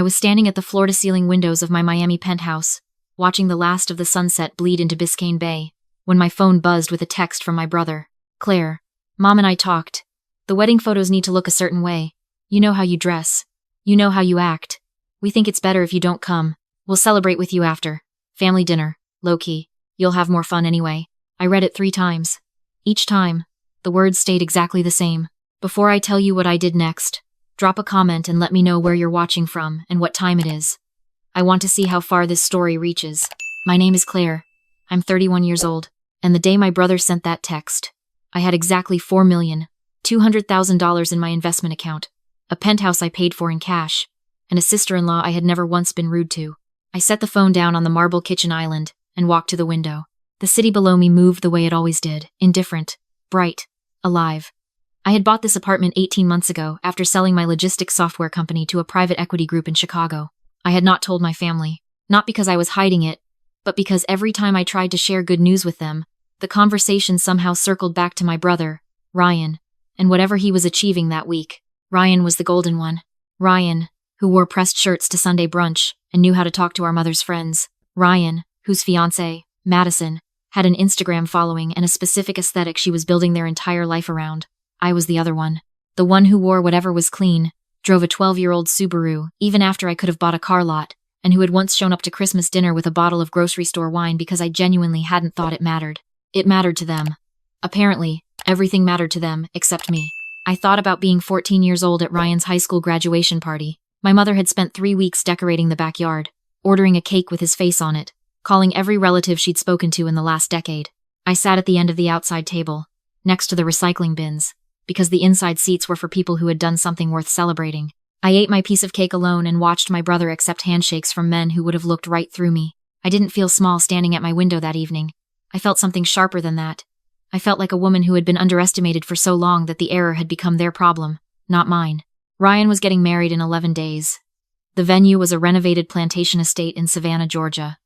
I was standing at the floor-to-ceiling windows of my Miami penthouse, watching the last of the sunset bleed into Biscayne Bay, when my phone buzzed with a text from my brother. Claire, Mom and I talked. The wedding photos need to look a certain way. You know how you dress. You know how you act. We think it's better if you don't come. We'll celebrate with you after. Family dinner, low-key. You'll have more fun anyway. I read it 3 times. Each time, the words stayed exactly the same. Before I tell you what I did next, drop a comment and let me know where you're watching from and what time it is. I want to see how far this story reaches. My name is Claire. I'm 31 years old, and the day my brother sent that text, I had exactly $4,200,000 in my investment account, a penthouse I paid for in cash, and a sister-in-law I had never once been rude to. I set the phone down on the marble kitchen island and walked to the window. The city below me moved the way it always did, indifferent, bright, alive. I had bought this apartment 18 months ago after selling my logistics software company to a private equity group in Chicago. I had not told my family, not because I was hiding it, but because every time I tried to share good news with them, the conversation somehow circled back to my brother, Ryan, and whatever he was achieving that week. Ryan was the golden one. Ryan, who wore pressed shirts to Sunday brunch and knew how to talk to our mother's friends. Ryan, whose fiancée, Madison, had an Instagram following and a specific aesthetic she was building their entire life around. I was the other one. The one who wore whatever was clean, drove a 12-year-old Subaru, even after I could have bought a car lot, and who had once shown up to Christmas dinner with a bottle of grocery store wine because I genuinely hadn't thought it mattered. It mattered to them. Apparently, everything mattered to them, except me. I thought about being 14 years old at Ryan's high school graduation party. My mother had spent 3 weeks decorating the backyard, ordering a cake with his face on it, calling every relative she'd spoken to in the last decade. I sat at the end of the outside table, next to the recycling bins, because the inside seats were for people who had done something worth celebrating. I ate my piece of cake alone and watched my brother accept handshakes from men who would have looked right through me. I didn't feel small standing at my window that evening. I felt something sharper than that. I felt like a woman who had been underestimated for so long that the error had become their problem, not mine. Ryan was getting married in 11 days. The venue was a renovated plantation estate in Savannah, Georgia.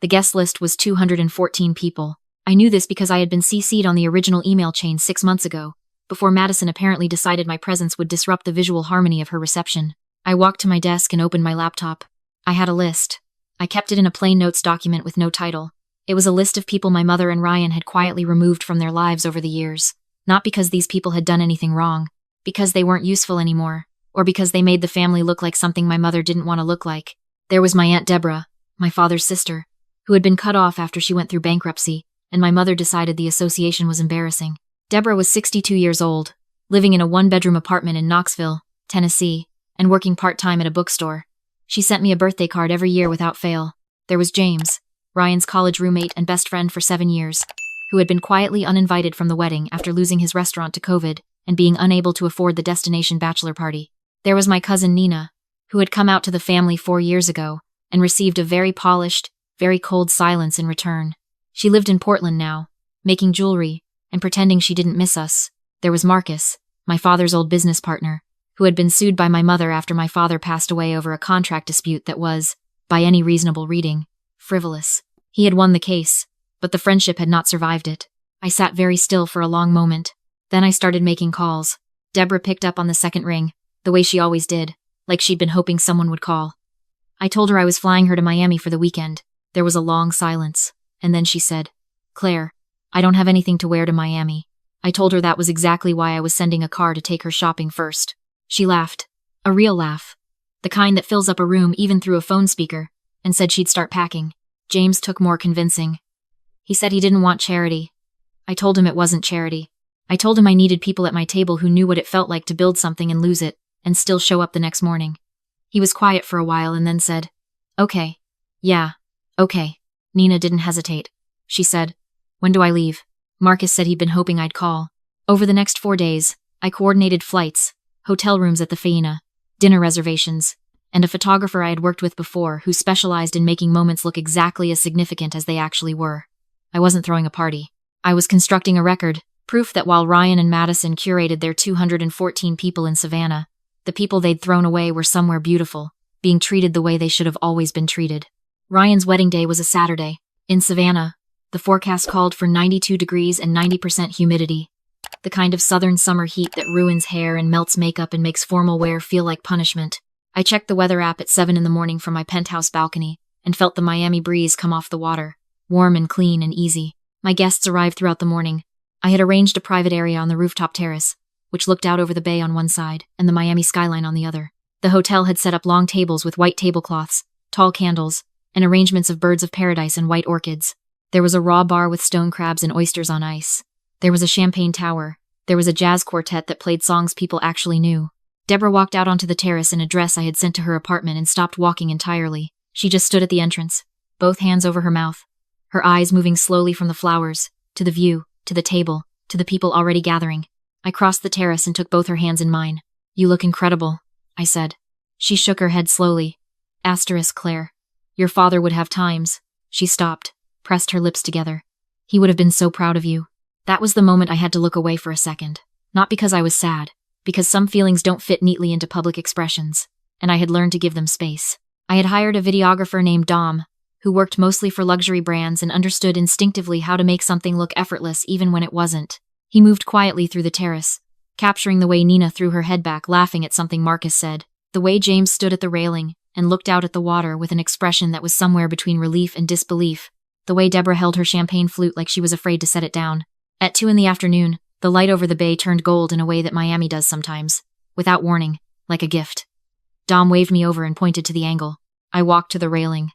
The guest list was 214 people. I knew this because I had been CC'd on the original email chain 6 months ago, before Madison apparently decided my presence would disrupt the visual harmony of her reception. I walked to my desk and opened my laptop. I had a list. I kept it in a plain notes document with no title. It was a list of people my mother and Ryan had quietly removed from their lives over the years. Not because these people had done anything wrong, because they weren't useful anymore, or because they made the family look like something my mother didn't want to look like. There was my Aunt Deborah, my father's sister, who had been cut off after she went through bankruptcy, and my mother decided the association was embarrassing. Deborah was 62 years old, living in a 1-bedroom apartment in Knoxville, Tennessee, and working part-time at a bookstore. She sent me a birthday card every year without fail. There was James, Ryan's college roommate and best friend for 7 years, who had been quietly uninvited from the wedding after losing his restaurant to COVID and being unable to afford the destination bachelor party. There was my cousin Nina, who had come out to the family 4 years ago and received a very polished, very cold silence in return. She lived in Portland now, making jewelry and pretending she didn't miss us. There was Marcus, my father's old business partner, who had been sued by my mother after my father passed away over a contract dispute that was, by any reasonable reading, frivolous. He had won the case, but the friendship had not survived it. I sat very still for a long moment. Then I started making calls. Deborah picked up on the second ring, the way she always did, like she'd been hoping someone would call. I told her I was flying her to Miami for the weekend. There was a long silence, and then she said, "Claire, I don't have anything to wear to Miami." I told her that was exactly why I was sending a car to take her shopping first. She laughed. A real laugh. The kind that fills up a room even through a phone speaker, and said she'd start packing. James took more convincing. He said he didn't want charity. I told him it wasn't charity. I told him I needed people at my table who knew what it felt like to build something and lose it, and still show up the next morning. He was quiet for a while and then said, "Okay. Yeah. Okay." Nina didn't hesitate. She said, "When do I leave?" Marcus said he'd been hoping I'd call. Over the next 4 days, I coordinated flights, hotel rooms at the Faena, dinner reservations, and a photographer I had worked with before who specialized in making moments look exactly as significant as they actually were. I wasn't throwing a party. I was constructing a record, proof that while Ryan and Madison curated their 214 people in Savannah, the people they'd thrown away were somewhere beautiful, being treated the way they should have always been treated. Ryan's wedding day was a Saturday. In Savannah, the forecast called for 92 degrees and 90% humidity, the kind of southern summer heat that ruins hair and melts makeup and makes formal wear feel like punishment. I checked the weather app at 7 in the morning from my penthouse balcony and felt the Miami breeze come off the water, warm and clean and easy. My guests arrived throughout the morning. I had arranged a private area on the rooftop terrace, which looked out over the bay on one side and the Miami skyline on the other. The hotel had set up long tables with white tablecloths, tall candles, and arrangements of birds of paradise and white orchids. There was a raw bar with stone crabs and oysters on ice. There was a champagne tower. There was a jazz quartet that played songs people actually knew. Deborah walked out onto the terrace in a dress I had sent to her apartment and stopped walking entirely. She just stood at the entrance, both hands over her mouth, her eyes moving slowly from the flowers, to the view, to the table, to the people already gathering. I crossed the terrace and took both her hands in mine. "You look incredible," I said. She shook her head slowly. Claire. Your father would have times. She stopped, pressed her lips together. He would have been so proud of you. That was the moment I had to look away for a second. Not because I was sad, because some feelings don't fit neatly into public expressions, and I had learned to give them space. I had hired a videographer named Dom, who worked mostly for luxury brands and understood instinctively how to make something look effortless even when it wasn't. He moved quietly through the terrace, capturing the way Nina threw her head back laughing at something Marcus said, the way James stood at the railing and looked out at the water with an expression that was somewhere between relief and disbelief, the way Deborah held her champagne flute like she was afraid to set it down. At 2 in the afternoon, the light over the bay turned gold in a way that Miami does sometimes, without warning, like a gift. Dom waved me over and pointed to the angle. I walked to the railing.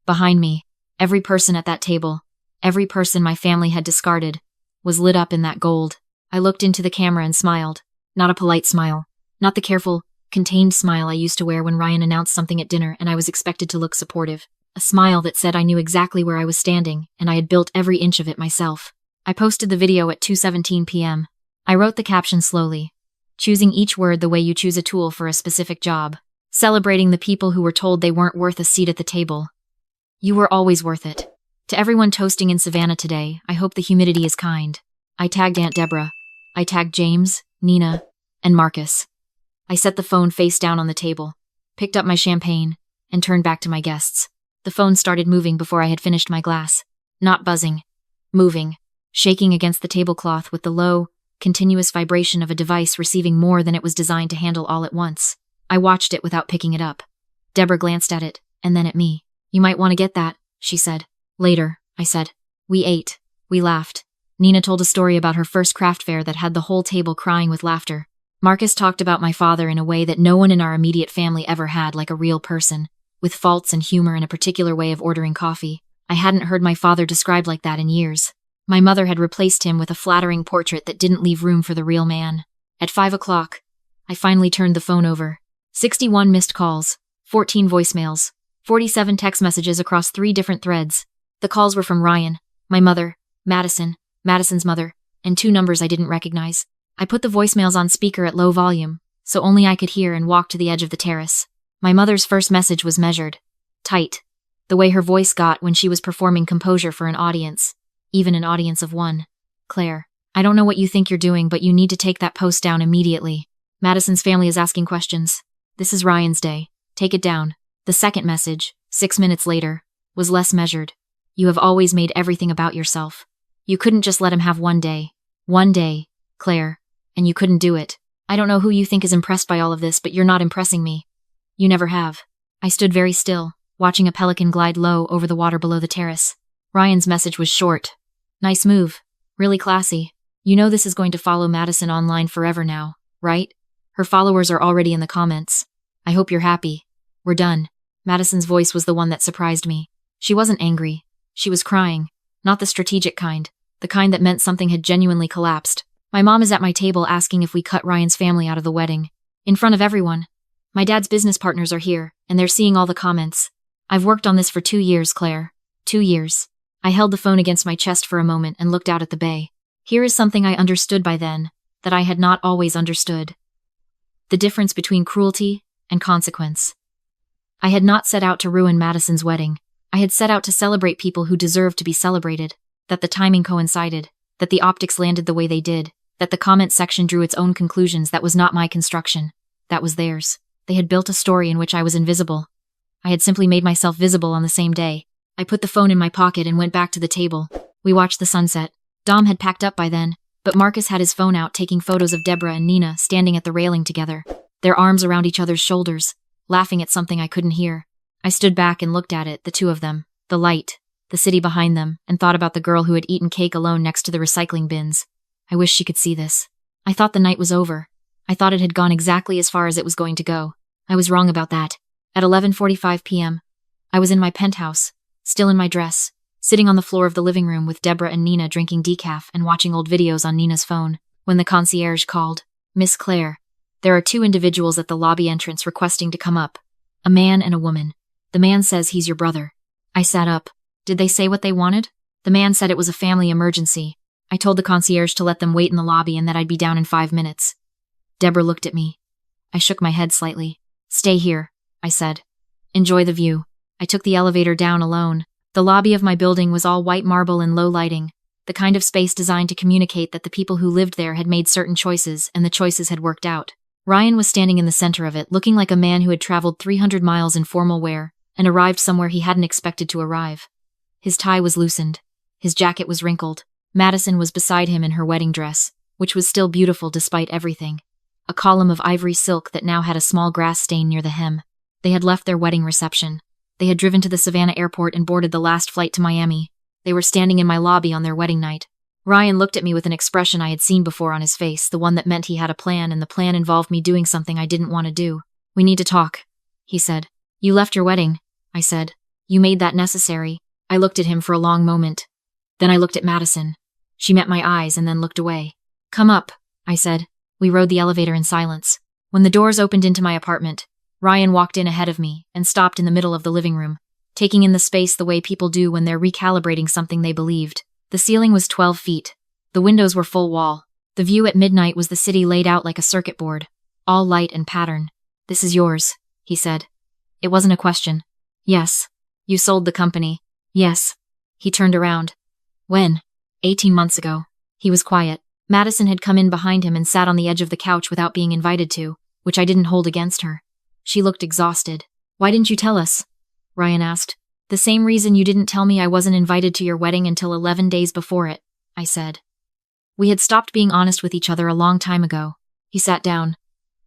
Behind me, every person at that table, every person my family had discarded, was lit up in that gold. I looked into the camera and smiled. Not a polite smile. Not the careful, contained smile I used to wear when Ryan announced something at dinner and I was expected to look supportive. A smile that said I knew exactly where I was standing and I had built every inch of it myself. I posted the video at 2:17 p.m. I wrote the caption slowly, choosing each word the way you choose a tool for a specific job, celebrating the people who were told they weren't worth a seat at the table. You were always worth it. To everyone toasting in Savannah today, I hope the humidity is kind. I tagged Aunt Deborah. I tagged James, Nina, and Marcus. I set the phone face down on the table, picked up my champagne, and turned back to my guests. The phone started moving before I had finished my glass. Not buzzing. Moving. Shaking against the tablecloth with the low, continuous vibration of a device receiving more than it was designed to handle all at once. I watched it without picking it up. Deborah glanced at it, and then at me. "You might want to get that," she said. "Later," I said. We ate. We laughed. Nina told a story about her first craft fair that had the whole table crying with laughter. Marcus talked about my father in a way that no one in our immediate family ever had, like a real person, with faults and humor and a particular way of ordering coffee. I hadn't heard my father described like that in years. My mother had replaced him with a flattering portrait that didn't leave room for the real man. At 5 o'clock, I finally turned the phone over. 61 missed calls, 14 voicemails, 47 text messages across 3 different threads. The calls were from Ryan, my mother, Madison, Madison's mother, and 2 numbers I didn't recognize. I put the voicemails on speaker at low volume, so only I could hear, and walked to the edge of the terrace. My mother's first message was measured, tight, the way her voice got when she was performing composure for an audience. Even an audience of 1. "Claire, I don't know what you think you're doing, but you need to take that post down immediately. Madison's family is asking questions. This is Ryan's day. Take it down." The second message, 6 minutes later, was less measured. "You have always made everything about yourself. You couldn't just let him have one day. One day, Claire, and you couldn't do it. I don't know who you think is impressed by all of this, but you're not impressing me. You never have." I stood very still, watching a pelican glide low over the water below the terrace. Ryan's message was short. "Nice move. Really classy. You know this is going to follow Madison online forever now, right? Her followers are already in the comments. I hope you're happy. We're done." Madison's voice was the one that surprised me. She wasn't angry. She was crying. Not the strategic kind. The kind that meant something had genuinely collapsed. "My mom is at my table asking if we cut Ryan's family out of the wedding. In front of everyone. My dad's business partners are here, and they're seeing all the comments. I've worked on this for 2 years, Claire. 2 years. I held the phone against my chest for a moment and looked out at the bay. Here is something I understood by then, that I had not always understood. The difference between cruelty and consequence. I had not set out to ruin Madison's wedding. I had set out to celebrate people who deserved to be celebrated, that the timing coincided, that the optics landed the way they did, that the comment section drew its own conclusions. That was not my construction. That was theirs. They had built a story in which I was invisible. I had simply made myself visible on the same day. I put the phone in my pocket and went back to the table. We watched the sunset. Dom had packed up by then, but Marcus had his phone out taking photos of Deborah and Nina standing at the railing together, their arms around each other's shoulders, laughing at something I couldn't hear. I stood back and looked at it, the two of them, the light, the city behind them, and thought about the girl who had eaten cake alone next to the recycling bins. I wish she could see this. I thought the night was over. I thought it had gone exactly as far as it was going to go. I was wrong about that. At 11:45 p.m., I was in my penthouse, still in my dress, sitting on the floor of the living room with Deborah and Nina drinking decaf and watching old videos on Nina's phone, when the concierge called. "Miss Claire, there are two individuals at the lobby entrance requesting to come up. A man and a woman. The man says he's your brother." I sat up. Did they say what they wanted? The man said it was a family emergency. I told the concierge to let them wait in the lobby and that I'd be down in 5 minutes. Deborah looked at me. I shook my head slightly. "Stay here," I said. "Enjoy the view." I took the elevator down alone. The lobby of my building was all white marble and low lighting, the kind of space designed to communicate that the people who lived there had made certain choices and the choices had worked out. Ryan was standing in the center of it, looking like a man who had traveled 300 miles in formal wear and arrived somewhere he hadn't expected to arrive. His tie was loosened. His jacket was wrinkled. Madison was beside him in her wedding dress, which was still beautiful despite everything. A column of ivory silk that now had a small grass stain near the hem. They had left their wedding reception. They had driven to the Savannah airport and boarded the last flight to Miami. They were standing in my lobby on their wedding night. Ryan looked at me with an expression I had seen before on his face, the one that meant he had a plan, and the plan involved me doing something I didn't want to do. "We need to talk," he said. "You left your wedding," I said. "You made that necessary." I looked at him for a long moment. Then I looked at Madison. She met my eyes and then looked away. "Come up," I said. We rode the elevator in silence. When the doors opened into my apartment, Ryan walked in ahead of me and stopped in the middle of the living room, taking in the space the way people do when they're recalibrating something they believed. The ceiling was 12 feet. The windows were full wall. The view at midnight was the city laid out like a circuit board, all light and pattern. "This is yours," he said. It wasn't a question. "Yes." "You sold the company." "Yes." He turned around. "When?" 18 months ago." He was quiet. Madison had come in behind him and sat on the edge of the couch without being invited to, which I didn't hold against her. She looked exhausted. "Why didn't you tell us?" Ryan asked. "The same reason you didn't tell me I wasn't invited to your wedding until 11 days before it," I said. We had stopped being honest with each other a long time ago. He sat down,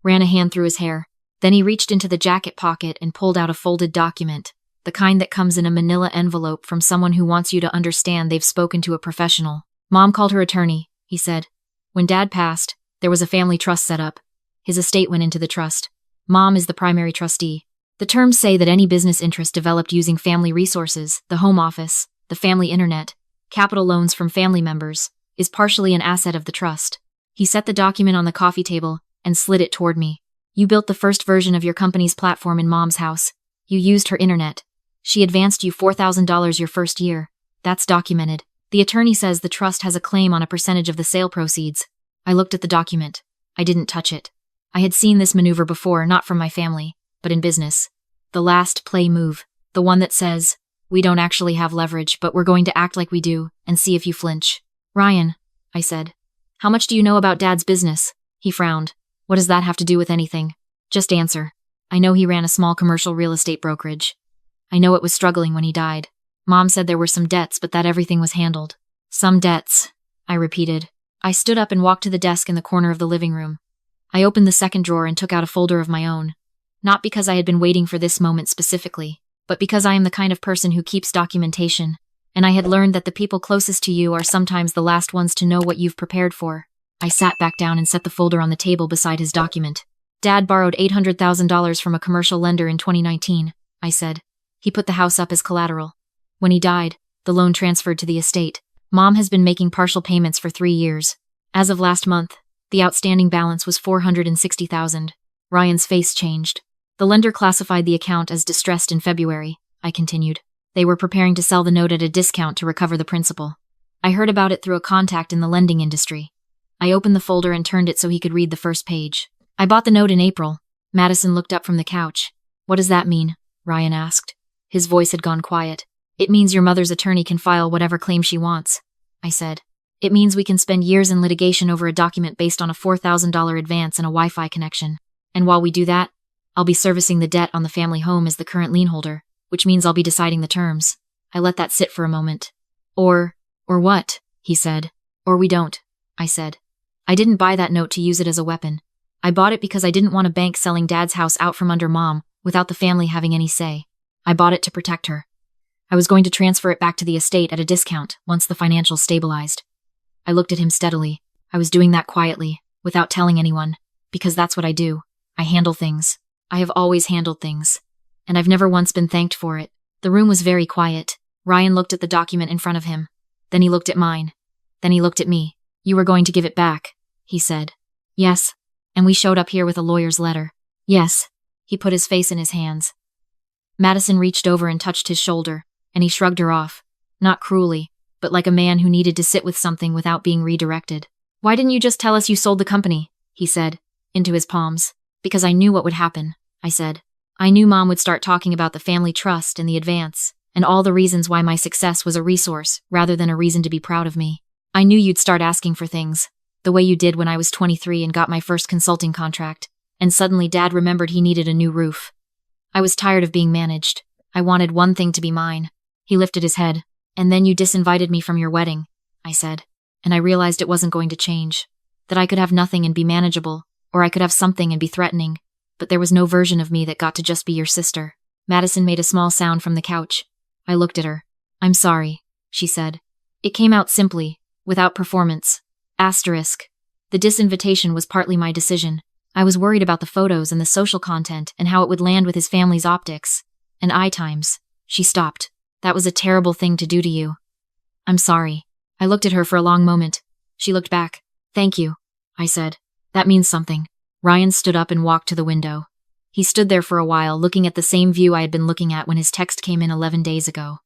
ran a hand through his hair. Then he reached into the jacket pocket and pulled out a folded document, the kind that comes in a manila envelope from someone who wants you to understand they've spoken to a professional. "Mom called her attorney," he said. "When Dad passed, there was a family trust set up. His estate went into the trust. Mom is the primary trustee. The terms say that any business interest developed using family resources, the home office, the family internet, capital loans from family members, is partially an asset of the trust." He set the document on the coffee table and slid it toward me. "You built the first version of your company's platform in Mom's house. You used her internet. She advanced you $4,000 your first year. That's documented. The attorney says the trust has a claim on a percentage of the sale proceeds." I looked at the document. I didn't touch it. I had seen this maneuver before, not from my family, but in business. The last play move. The one that says, "We don't actually have leverage, but we're going to act like we do, and see if you flinch." "Ryan," I said, "how much do you know about Dad's business?" He frowned. "What does that have to do with anything?" "Just answer." "I know he ran a small commercial real estate brokerage. I know it was struggling when he died. Mom said there were some debts, but that everything was handled." "Some debts," I repeated. I stood up and walked to the desk in the corner of the living room. I opened the second drawer and took out a folder of my own. Not because I had been waiting for this moment specifically, but because I am the kind of person who keeps documentation, and I had learned that the people closest to you are sometimes the last ones to know what you've prepared for. I sat back down and set the folder on the table beside his document. "Dad borrowed $800,000 from a commercial lender in 2019, I said. "He put the house up as collateral. When he died, the loan transferred to the estate. Mom has been making partial payments for 3 years. As of last month, the outstanding balance was $460,000. Ryan's face changed. "The lender classified the account as distressed in February," I continued. "They were preparing to sell the note at a discount to recover the principal. I heard about it through a contact in the lending industry." I opened the folder and turned it so he could read the first page. "I bought the note in April." Madison looked up from the couch. "What does that mean?" Ryan asked. His voice had gone quiet. "It means your mother's attorney can file whatever claim she wants," I said. "It means we can spend years in litigation over a document based on a $4,000 advance and a Wi-Fi connection. And while we do that, I'll be servicing the debt on the family home as the current lien holder, which means I'll be deciding the terms." I let that sit for a moment. Or what?" he said. "Or we don't," I said. "I didn't buy that note to use it as a weapon. I bought it because I didn't want a bank selling Dad's house out from under Mom, without the family having any say. I bought it to protect her. I was going to transfer it back to the estate at a discount once the financials stabilized. I looked at him steadily. I was doing that quietly, without telling anyone, because that's what I do. I handle things. I have always handled things. And I've never once been thanked for it. The room was very quiet. Ryan looked at the document in front of him. Then he looked at mine. Then he looked at me. You were going to give it back, he said. Yes. And we showed up here with a lawyer's letter. Yes. He put his face in his hands. Madison reached over and touched his shoulder, and he shrugged her off. Not cruelly, but like a man who needed to sit with something without being redirected. Why didn't you just tell us you sold the company? He said, into his palms. Because I knew what would happen, I said. I knew Mom would start talking about the family trust and the advance, and all the reasons why my success was a resource rather than a reason to be proud of me. I knew you'd start asking for things, the way you did when I was 23 and got my first consulting contract, and suddenly Dad remembered he needed a new roof. I was tired of being managed. I wanted one thing to be mine. He lifted his head. And then you disinvited me from your wedding, I said. And I realized it wasn't going to change. That I could have nothing and be manageable, or I could have something and be threatening. But there was no version of me that got to just be your sister. Madison made a small sound from the couch. I looked at her. I'm sorry, she said. It came out simply, without performance. Asterisk. The disinvitation was partly my decision. I was worried about the photos and the social content and how it would land with his family's optics. And times. She stopped. That was a terrible thing to do to you. I'm sorry. I looked at her for a long moment. She looked back. Thank you, I said. That means something. Ryan stood up and walked to the window. He stood there for a while, looking at the same view I had been looking at when his text came in 11 days ago.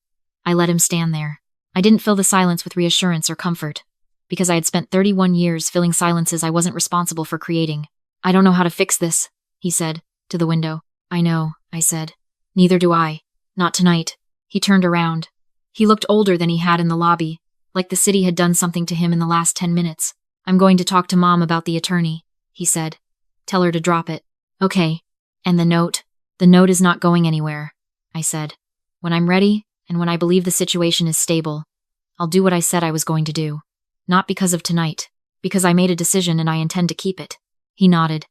I let him stand there. I didn't fill the silence with reassurance or comfort, because I had spent 31 years filling silences I wasn't responsible for creating. I don't know how to fix this, he said, to the window. I know, I said. Neither do I. Not tonight. He turned around. He looked older than he had in the lobby, like the city had done something to him in the last 10 minutes. I'm going to talk to Mom about the attorney, he said. Tell her to drop it. Okay. And the note? The note is not going anywhere, I said. When I'm ready, and when I believe the situation is stable, I'll do what I said I was going to do. Not because of tonight, because I made a decision and I intend to keep it. He nodded.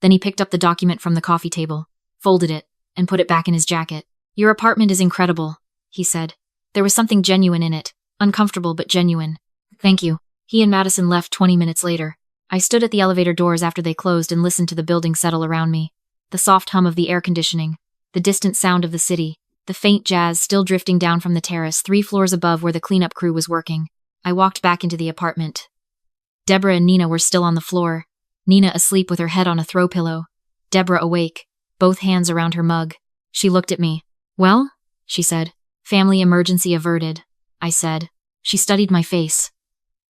Then he picked up the document from the coffee table, folded it, and put it back in his jacket. Your apartment is incredible, he said. There was something genuine in it, uncomfortable but genuine. Thank you. He and Madison left 20 minutes later. I stood at the elevator doors after they closed and listened to the building settle around me. The soft hum of the air conditioning, the distant sound of the city, the faint jazz still drifting down from the terrace 3 floors above where the cleanup crew was working. I walked back into the apartment. Deborah and Nina were still on the floor, Nina asleep with her head on a throw pillow, Deborah awake, both hands around her mug. She looked at me. Well, she said. Family emergency averted, I said. She studied my face.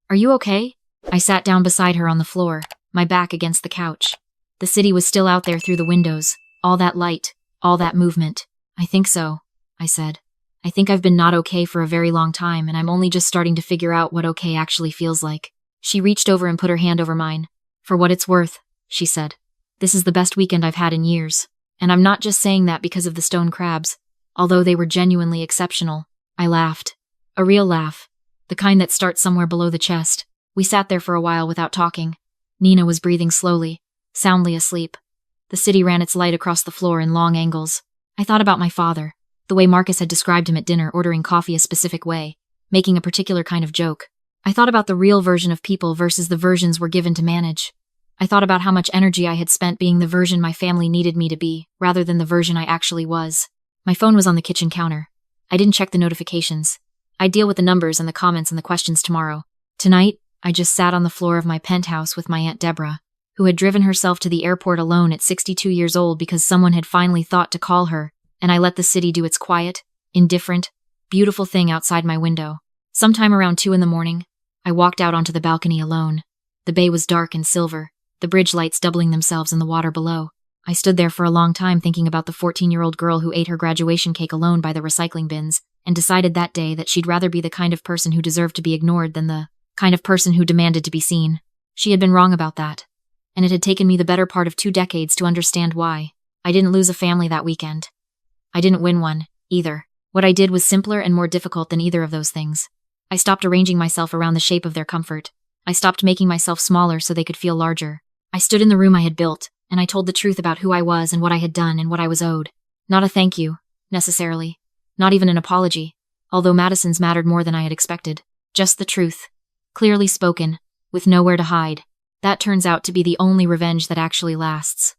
Are you okay? I sat down beside her on the floor, my back against the couch. The city was still out there through the windows, all that light, all that movement. I think so, I said. I think I've been not okay for a very long time, and I'm only just starting to figure out what okay actually feels like. She reached over and put her hand over mine. For what it's worth, she said. This is the best weekend I've had in years. And I'm not just saying that because of the stone crabs. Although they were genuinely exceptional. I laughed. A real laugh. The kind that starts somewhere below the chest. We sat there for a while without talking. Nina was breathing slowly, soundly asleep. The city ran its light across the floor in long angles. I thought about my father, the way Marcus had described him at dinner, ordering coffee a specific way, making a particular kind of joke. I thought about the real version of people versus the versions we're given to manage. I thought about how much energy I had spent being the version my family needed me to be, rather than the version I actually was. My phone was on the kitchen counter. I didn't check the notifications. I'd deal with the numbers and the comments and the questions tomorrow. Tonight, I just sat on the floor of my penthouse with my Aunt Deborah, who had driven herself to the airport alone at 62 years old because someone had finally thought to call her, and I let the city do its quiet, indifferent, beautiful thing outside my window. Sometime around 2 in the morning, I walked out onto the balcony alone. The bay was dark and silver, the bridge lights doubling themselves in the water below. I stood there for a long time thinking about the 14-year-old girl who ate her graduation cake alone by the recycling bins, and decided that day that she'd rather be the kind of person who deserved to be ignored than the kind of person who demanded to be seen. She had been wrong about that, and it had taken me the better part of 2 decades to understand why. I didn't lose a family that weekend. I didn't win one, either. What I did was simpler and more difficult than either of those things. I stopped arranging myself around the shape of their comfort. I stopped making myself smaller so they could feel larger. I stood in the room I had built, and I told the truth about who I was and what I had done and what I was owed. Not a thank you, necessarily. Not even an apology, although Madison's mattered more than I had expected. Just the truth. Clearly spoken, with nowhere to hide. That turns out to be the only revenge that actually lasts.